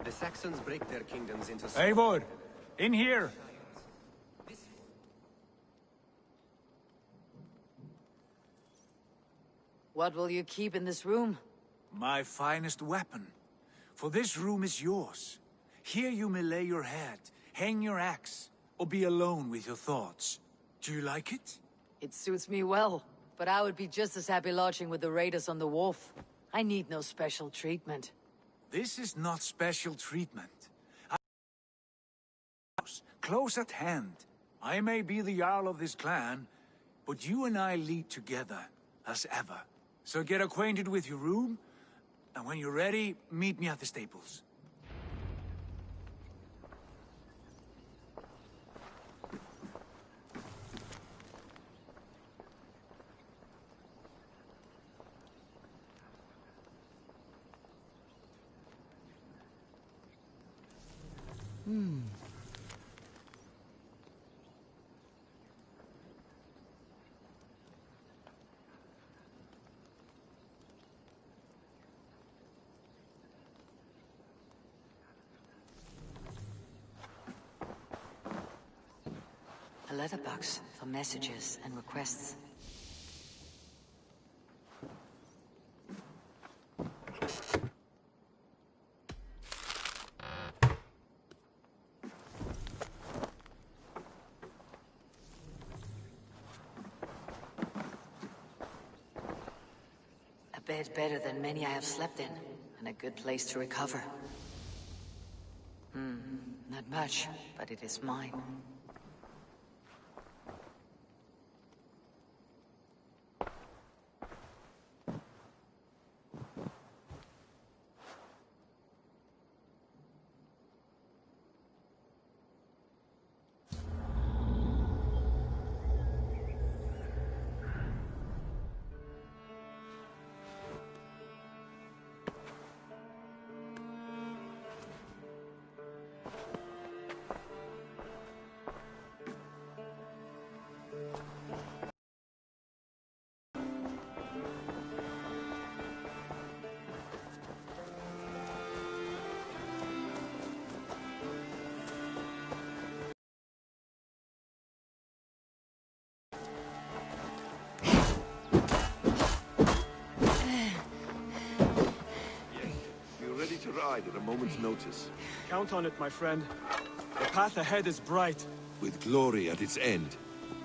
The Saxons break their kingdoms into... Eivor! In here! What will you keep in this room? My finest weapon. For this room is yours. Here you may lay your head, hang your axe, or be alone with your thoughts. Do you like it? It suits me well, but I would be just as happy lodging with the raiders on the wharf. I need no special treatment. This is not special treatment. Close at hand. I may be the Jarl of this clan, but you and I lead together, as ever. So get acquainted with your room, and when you're ready, meet me at the stables. A letterbox for messages and requests. A bed better than many I have slept in, and a good place to recover. Not much, but it is mine. To ride at a moment's notice. Count on it, my friend. The path ahead is bright. With glory at its end.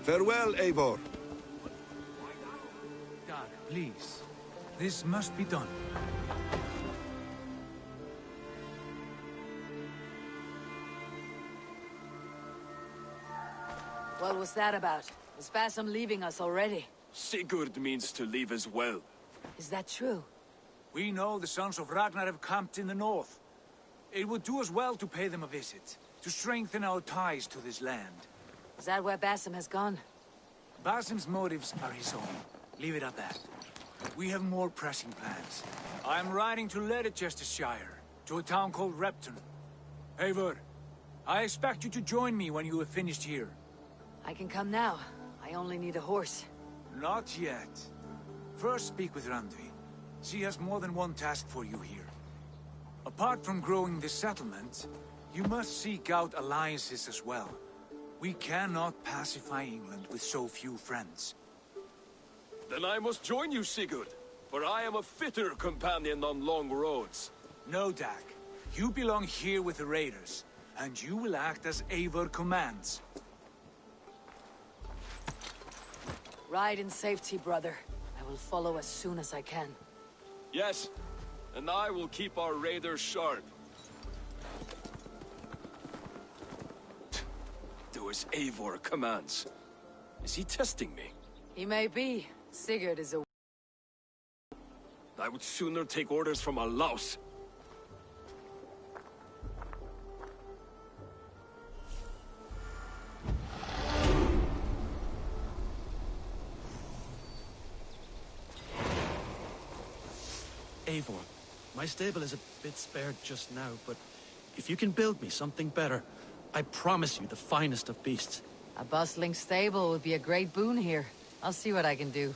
Farewell, Eivor. Dag, please. This must be done. What was that about? Is Basim leaving us already? Sigurd means to leave as well. Is that true? We know the sons of Ragnar have camped in the north. It would do us well to pay them a visit, to strengthen our ties to this land. Is that where Basim has gone? Basim's motives are his own. Leave it at that. We have more pressing plans. I'm riding to Leicestershire, to a town called Repton. Eivor, I expect you to join me when you have finished here. I can come now. I only need a horse. Not yet. First speak with Randvi. She has more than one task for you here. Apart from growing this settlement, you must seek out alliances as well. We cannot pacify England with so few friends. Then I must join you, Sigurd, for I am a fitter companion on long roads. No, Dag. You belong here with the raiders, and you will act as Eivor commands. Ride in safety, brother. I will follow as soon as I can. Yes, and I will keep our raiders sharp. Do as Eivor commands. Is he testing me? He may be. Sigurd is a... I would sooner take orders from a louse. Eivor, my stable is a bit spared just now, but if you can build me something better, I promise you the finest of beasts. A bustling stable would be a great boon here. I'll see what I can do.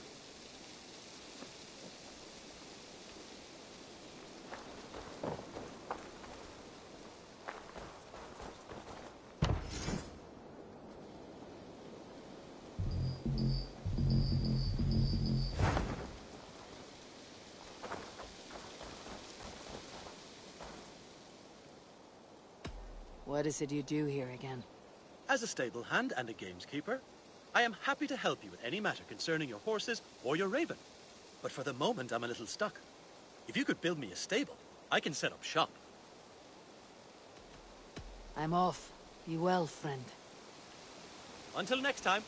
What is it you do here again? As a stable hand and a gameskeeper, I am happy to help you with any matter concerning your horses or your raven. But for the moment, I'm a little stuck. If you could build me a stable, I can set up shop. I'm off. Be well, friend. Until next time.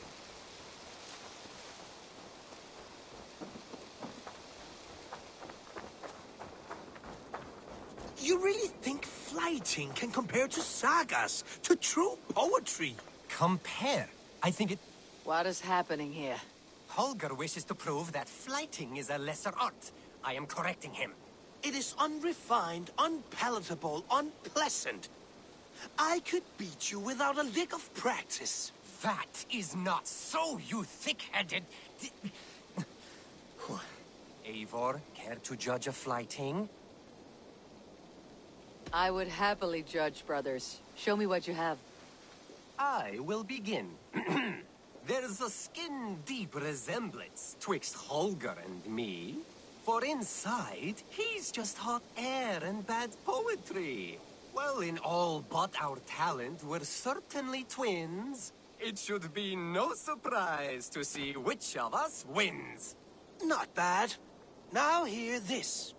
You really think flighting can compare to sagas, to true poetry? Compare? I think it... What is happening here? Holger wishes to prove that flighting is a lesser art. I am correcting him. It is unrefined, unpalatable, unpleasant. I could beat you without a lick of practice. That is not so, you thick-headed... Eivor, care to judge a flighting? I would happily judge, brothers. Show me what you have. I will begin. There's a skin-deep resemblance twixt Holger and me. For inside, he's just hot air and bad poetry. Well, in all but our talent, we're certainly twins. It should be no surprise to see which of us wins. Not bad. Now hear this.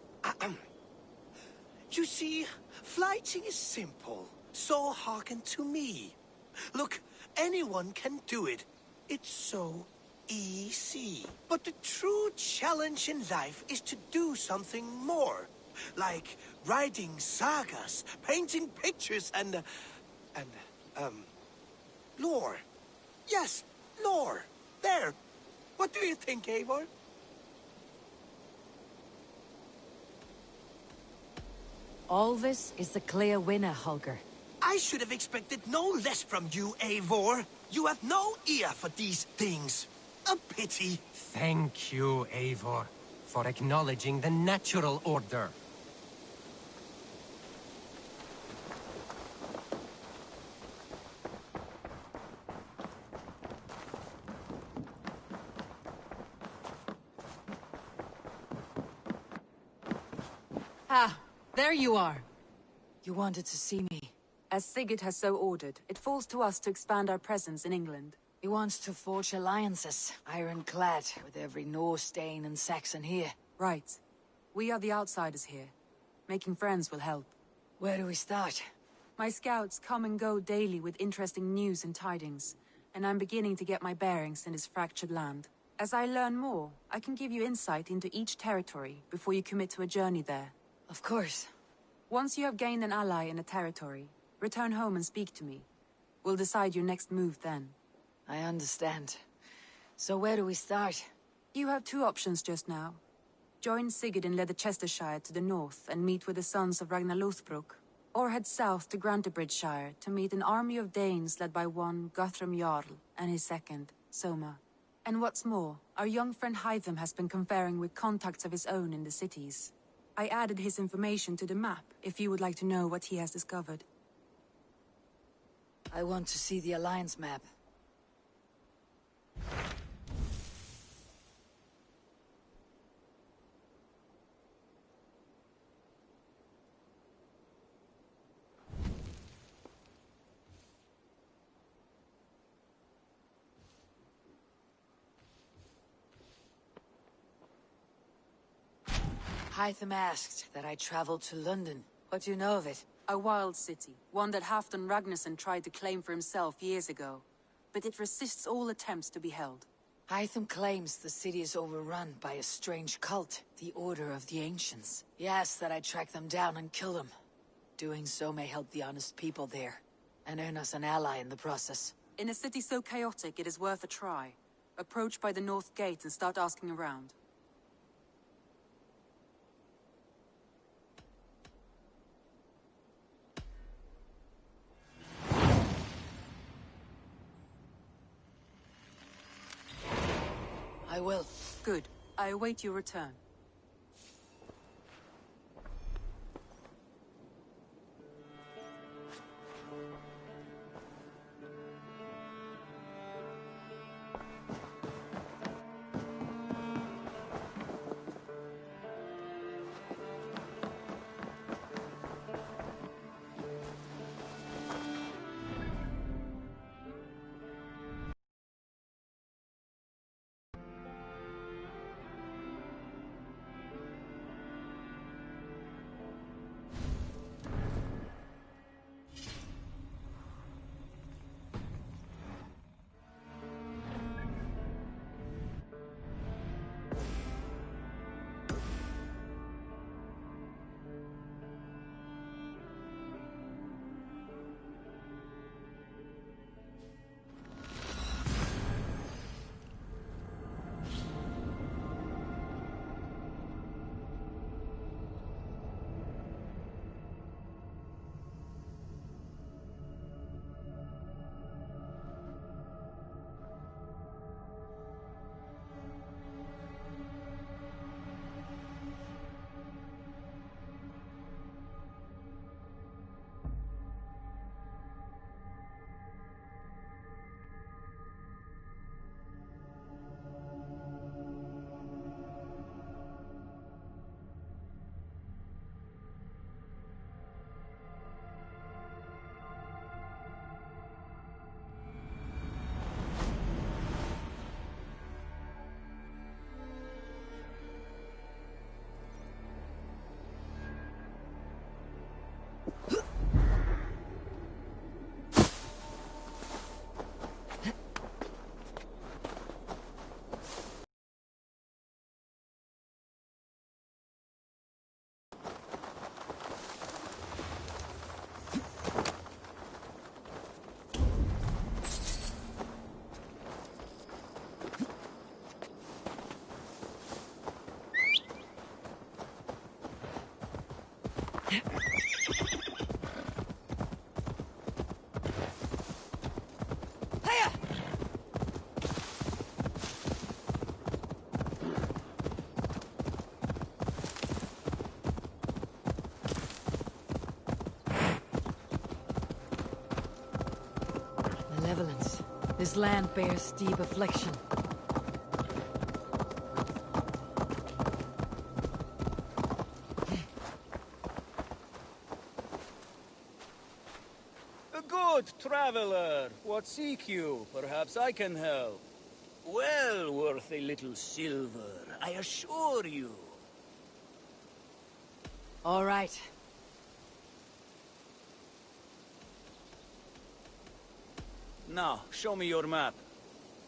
You see, flighting is simple, so hearken to me. Look, anyone can do it. It's so easy. But the true challenge in life is to do something more. Like writing sagas, painting pictures, and lore. Yes, lore. There. What do you think, Eivor? All this is the clear winner, Holger. I should have expected no less from you, Eivor. You have no ear for these things. A pity. Thank you, Eivor, for acknowledging the natural order. Ah, there you are. You wanted to see me. As Sigurd has so ordered, it falls to us to expand our presence in England. He wants to forge alliances, ironclad, with every Norse, Dane, and Saxon here. Right. We are the outsiders here. Making friends will help. Where do we start? My scouts come and go daily with interesting news and tidings, and I'm beginning to get my bearings in this fractured land. As I learn more, I can give you insight into each territory before you commit to a journey there. Of course. Once you have gained an ally in a territory, return home and speak to me. We'll decide your next move then. I understand. So where do we start? You have two options just now. Join Sigurd in Leicestershire to the north and meet with the sons of Ragnar Lothbrok, or head south to Grantebridgeshire to meet an army of Danes led by one Guthrum Jarl and his second, Soma. And what's more, our young friend Hytham has been conferring with contacts of his own in the cities. I added his information to the map if you would like to know what he has discovered. I want to see the Alliance map. Hytham asked that I travel to London. What do you know of it? A wild city, one that Halfdan Ragnarsson tried to claim for himself years ago. But it resists all attempts to be held. Hytham claims the city is overrun by a strange cult, the Order of the Ancients. He asks that I track them down and kill them. Doing so may help the honest people there, and earn us an ally in the process. In a city so chaotic, it is worth a try. Approach by the North Gate and start asking around. I will. Good. I await your return. Malevolence. This land bears deep affliction. A good traveler. What seek you? Perhaps I can help. Well worth a little silver, I assure you. All right. Now, show me your map.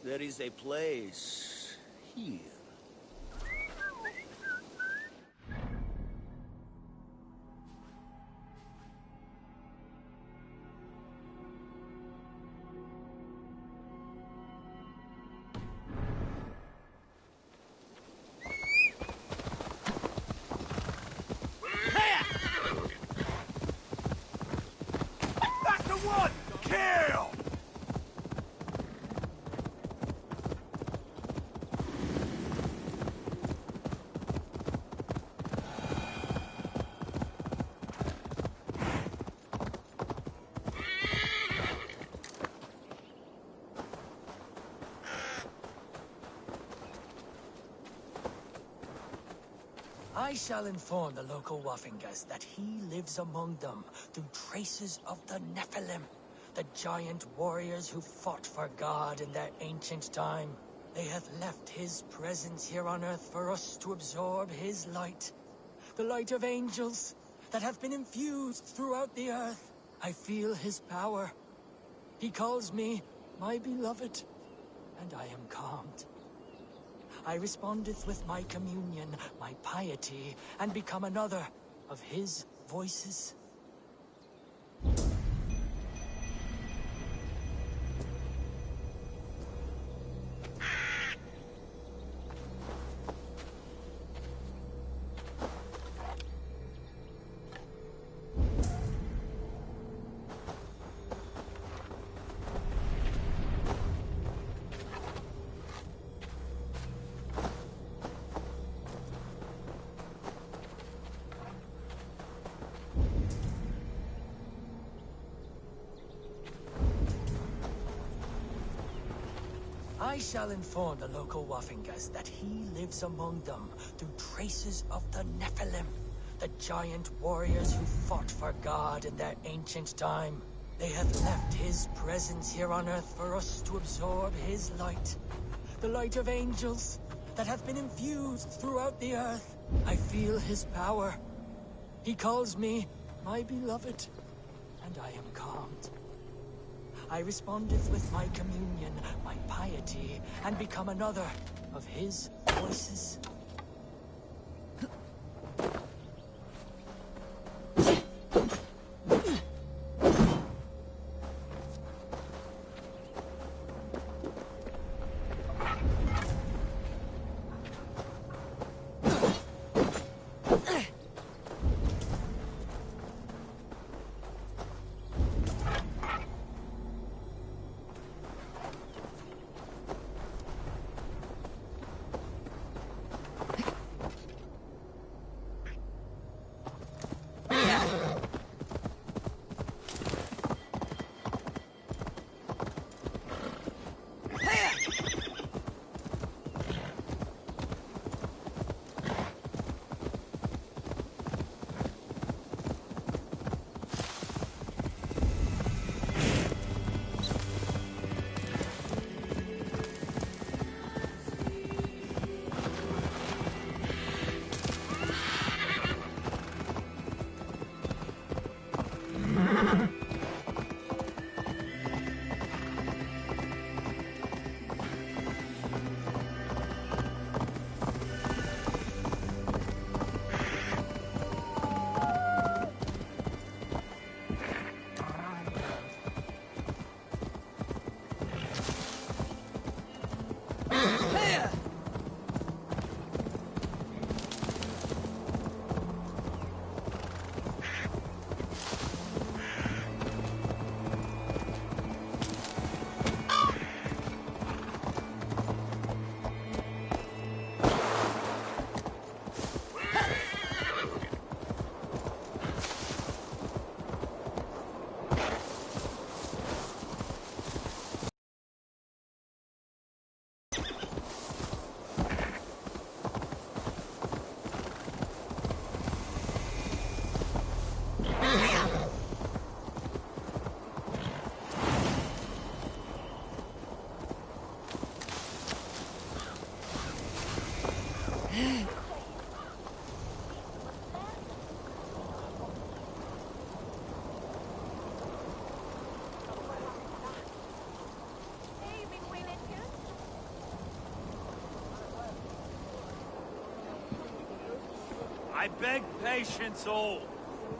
There is a place here. That's the one! Kill! I shall inform the local Waffingers that he lives among them through traces of the Nephilim, the giant warriors who fought for God in their ancient time. They have left his presence here on Earth for us to absorb his light, the light of angels that have been infused throughout the Earth. I feel his power. He calls me my beloved, and I am calmed. I respondeth with my communion, my piety, and become another of his voices. I shall inform the local Waffingers that he lives among them through traces of the Nephilim, the giant warriors who fought for God in their ancient time. They have left his presence here on Earth for us to absorb his light, the light of angels that have been infused throughout the Earth. I feel his power. He calls me my beloved, and I am calmed. I respondeth with my communion, my piety, and become another of his voices. I beg patience, all.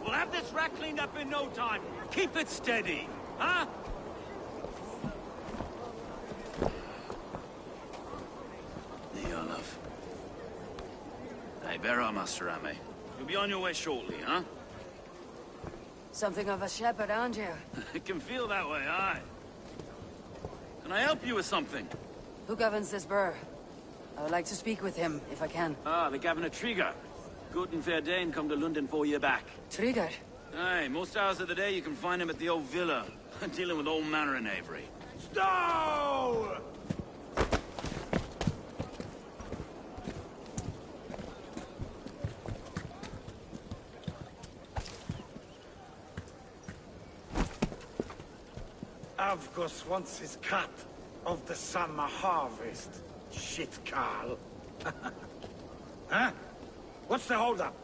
We'll have this rat cleaned up in no time. Keep it steady, huh? Neolov. Hey, bear up, Master Ame. You'll be on your way shortly, huh? Something of a shepherd, aren't you? It can feel that way, aye. Can I help you with something? Who governs this burr? I would like to speak with him, if I can. Ah, the Governor Trigger. Good and fair Dane come to London 4 year back. Trigger? Aye, most hours of the day you can find him at the old villa, dealing with all manner in Avery. Stow! Avgos wants his cut of the summer harvest. Shit, Carl. Huh? What's the holdup?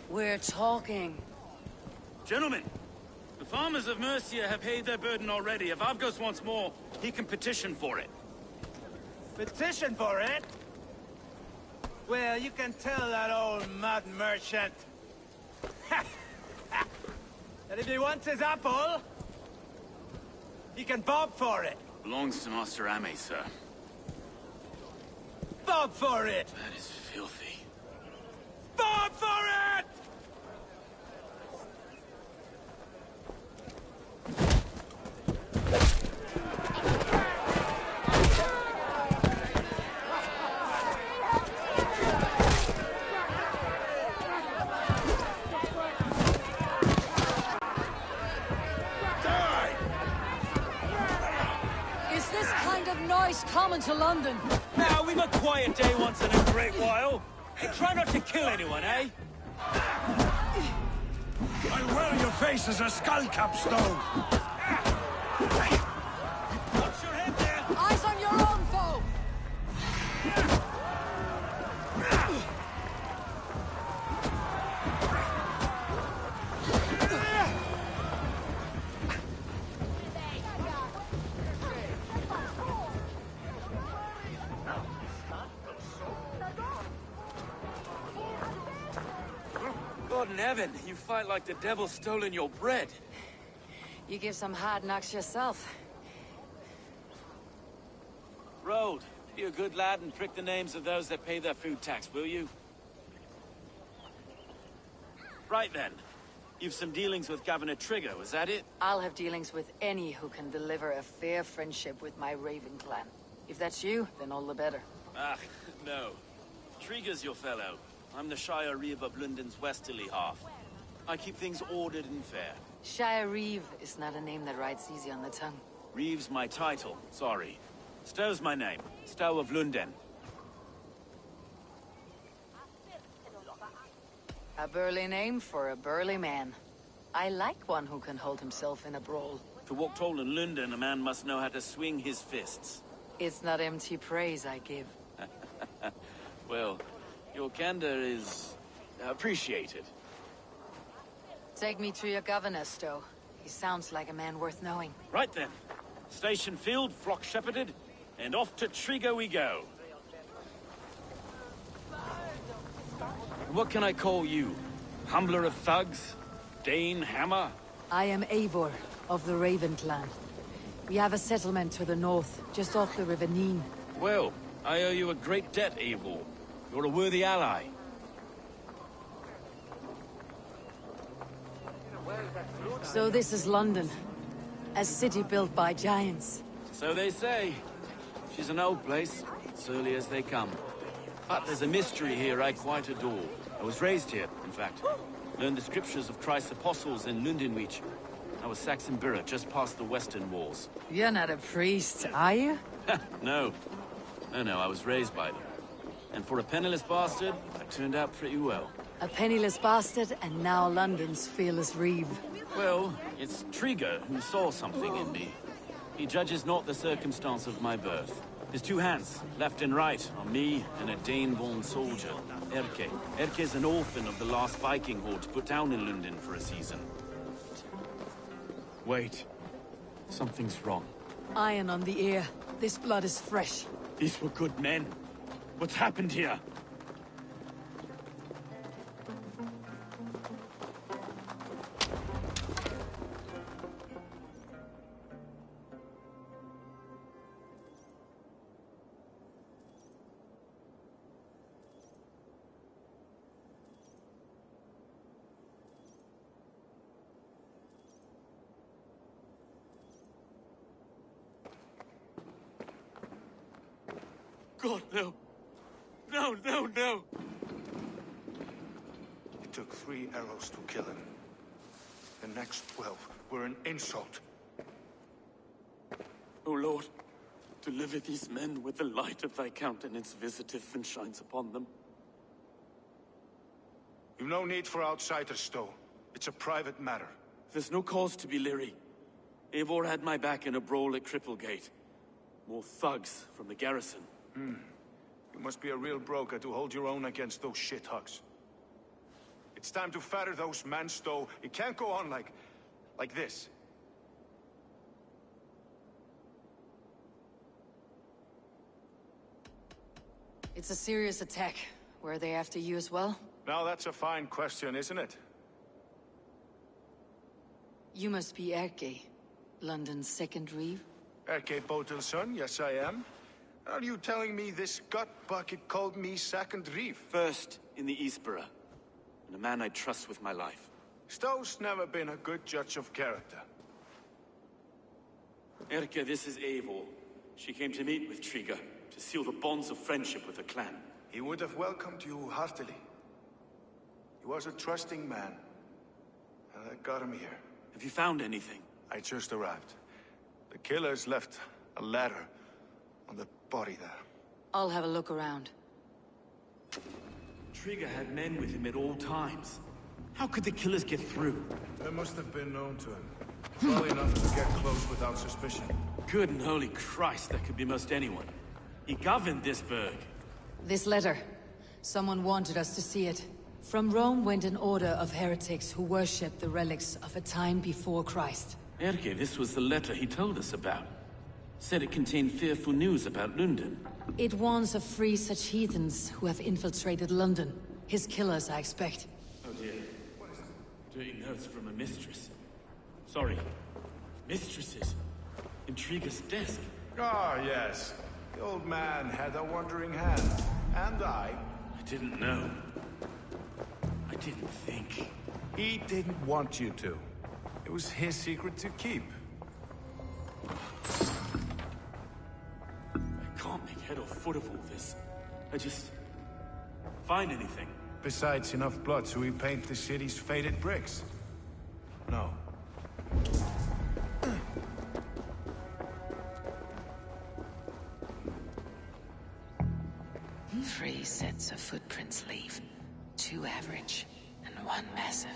We're talking. Gentlemen, the farmers of Mercia have paid their burden already. If Avgos wants more, he can petition for it. Petition for it? Well, you can tell that old mud merchant that if he wants his apple, he can bob for it. Belongs to Master Ame, sir. Bob for it! That is filthy. Bob for it! Is this kind of noise common to London? Now, we've a quiet day once in a great while. And try not to kill anyone, eh? I'll wear your face as a skull capstone. Watch your head there! Eyes on your own foe! God in heaven, you fight like the devil's stolen your bread. You give some hard knocks yourself. Road, be a good lad and prick the names of those that pay their food tax, will you? Right then. You've some dealings with Governor Trigger, was that it? I'll have dealings with any who can deliver a fair friendship with my Raven clan. If that's you, then all the better. Ah, no. Trigger's your fellow. I'm the Shire Reeve of London's westerly half. I keep things ordered and fair. Shire Reeve is not a name that rides easy on the tongue. Reeve's my title, sorry. Stow's my name. Stow of London. A burly name for a burly man. I like one who can hold himself in a brawl. To walk tall in London, a man must know how to swing his fists. It's not empty praise I give. Well, your candor is appreciated. Take me to your governor, Stow. He sounds like a man worth knowing. Right then. Station filled, flock shepherded, and off to Trigger we go. What can I call you? Humbler of thugs? Dane Hammer? I am Eivor, of the Raven clan. We have a settlement to the north, just off the River Neen. Well, I owe you a great debt, Eivor. You're a worthy ally. So this is London. A city built by giants. So they say. She's an old place, surly as they come. But there's a mystery here I quite adore. I was raised here, in fact. Learned the scriptures of Christ's apostles in Lundenwich. I was Saxon Borough, just past the western walls. You're not a priest, are you? No. No, I was raised by them. And for a penniless bastard, I turned out pretty well. A penniless bastard, and now London's fearless reeve. Well, it's Trigger who saw something in me. He judges not the circumstance of my birth. His two hands, left and right, on me and a Dane-born soldier, Erke. Erke's an orphan of the last Viking horde put down in London for a season. Wait. Something's wrong. Iron on the ear. This blood is fresh. These were good men. What's happened here? God, no. No, no, no! It took 3 arrows to kill him. The next 12 were an insult. O Lord, deliver these men with the light of thy countenance visiteth and shines upon them. You've no need for outsiders, though. It's a private matter. There's no cause to be leery. Eivor had my back in a brawl at Cripplegate. More thugs from the garrison. You must be a real broker to hold your own against those shithugs. It's time to fetter those men, Stowe. It can't go on like this. It's a serious attack. Were they after you as well? Now that's a fine question, isn't it? You must be Erke, London's second reeve. Erke Botelson, yes I am. Are you telling me this gut bucket called me second reeve? First in the Eastborough, and a man I trust with my life. Stowe's never been a good judge of character. Erke, this is Eivor. She came to meet with Trigger, to seal the bonds of friendship with the clan. He would have welcomed you heartily. He was a trusting man, and I got him here. Have you found anything? I just arrived. The killers left a ladder on the body there. I'll have a look around. Trigger had men with him at all times. How could the killers get through? They must have been known to him. Well enough to get close without suspicion. Good and holy Christ, that could be most anyone. He governed this burg. This letter. Someone wanted us to see it. From Rome went an order of heretics who worshipped the relics of a time before Christ. Erke, this was the letter he told us about. Said it contained fearful news about London. It warns of free such heathens who have infiltrated London. His killers, I expect. Oh dear. Dirty notes from a mistress. Sorry. Mistresses. In Trigger's desk. Ah, yes. The old man had a wandering hand. And I didn't know. I didn't think. He didn't want you to. It was his secret to keep. I can't make head or foot of all this. I just... find anything. Besides enough blood to repaint the city's faded bricks. No. 3 sets of footprints leave. 2 average, and 1 massive.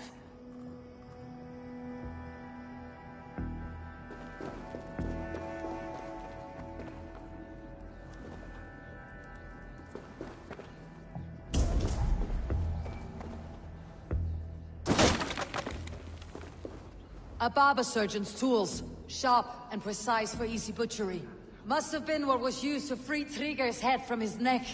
A barber surgeon's tools. Sharp and precise for easy butchery. Must have been what was used to free Trigger's head from his neck.